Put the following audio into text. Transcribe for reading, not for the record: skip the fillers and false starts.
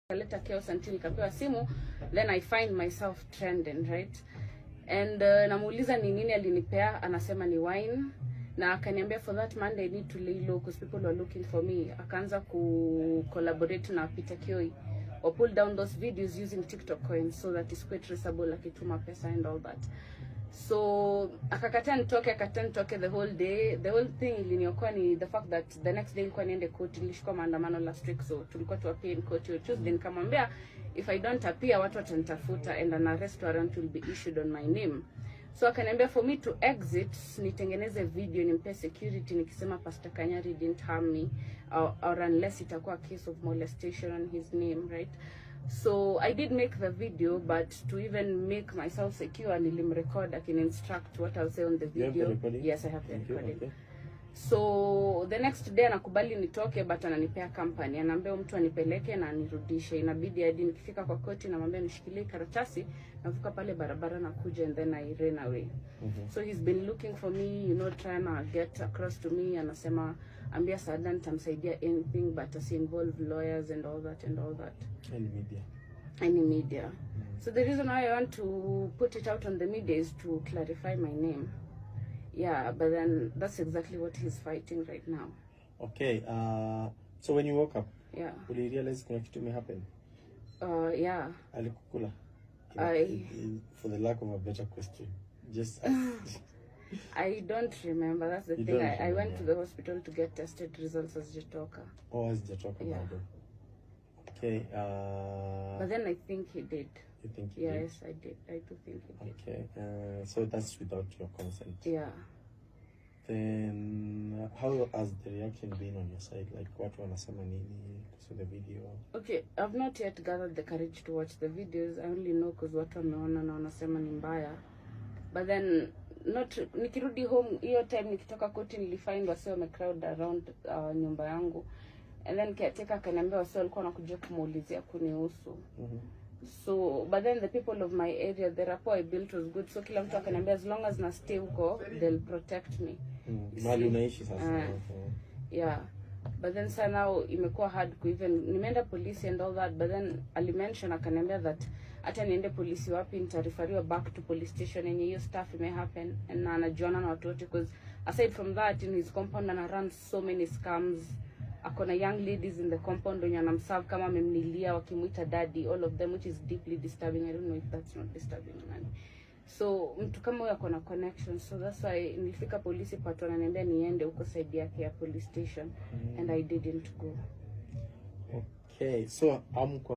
Kaleta chaos until nikapewa simu, then I find myself trending, right? And namuuliza ni nini alinipea, anasema ni wine, na akaniambia for that Monday I need to lay low because people were looking for me. Akaanza ku collaborate na Peter Kioi or pull down those videos using TikTok coins so that it's quite traceable, akituma pesa and all that. So akakataa nitoke the whole day. The whole thing iliniokoa ni the fact that the next day nilikuwa niende court, nilishikwa maandamano last week, so tulikuwa tu appear in court on Tuesday. Nikamwambia if I don't appear watu watanitafuta and an arrest warrant will be issued on my name. So akaniambia for me to exit nitengeneze video nimpe security nikisema Pastor Kanyari didn't harm me or unless itakuwa case of molestation on his name, right? So I did make the video, but to even make myself secure, nilimrecord, I can instruct what I'll say on the video. Yes, I have the recording. Okay. So the next day anakubali nitoke, but ananipea company. Anaambia mtu anipeleke na anirudishe. Inabidi hadi nikifika kwa koti namwambia nishikilie karatasi, navuka pale barabara na kuja, and then I ran away. So he's been looking for me, trying to get across to me. Anasema ambia Saada nitamsaidia anything, but as involve lawyers and all that. Any media. So the reason why I want to put it out on the media is to clarify my name. Yeah, but then that's exactly what he's fighting right now. Okay, so when you woke up, yeah, will you realize kuna kitu may happen? Yeah. Alikukula? For the lack of a better question. Just I don't remember, that's the thing. I went to the hospital to get tested results as Jatoka. Oh, as Jatoka. Yeah. Okay. But then I think he did. You think he did? Yes, I did. I do think he did. Okay. So that's without your consent. Yeah. Then how has the reaction been on your side? Like what wanasema nini kuhusu the video? Okay, I've not yet gathered the courage to watch the videos. I only know because watu wameona na wanasema ni mbaya. But then nikirudi home hiyo time nikitoka koti nilifind wase wamecrowd around nyumba yangu. And then caretaker akaniambia wase walikuwa wanakuja kumuulizia kunihusu. So, but then the people of my area, the rapport I built was good. So kila mtu akaniambia as long as na stay huko, they'll protect me. Mali unaishi sasa. Yeah. But then so now imekuwa hard ku even nimeenda police and all that, but then alimention akaniambia that hata niende polisi wapi nitarifariwa back to police station yenye hiyo stuff may happen, and anajuana na watu wote because aside from that in his compound and run so many scams. Akona young ladies in the compound wenye anamserve kama amemnilia wakimuita daddy, all of them, which is deeply disturbing. I don't know if that's not disturbing nani. So mtu kama huyo akona connection, so that's why nilifika polisi pato ananiambia niende huko side yake ya police station, and I didn't go. Okay, so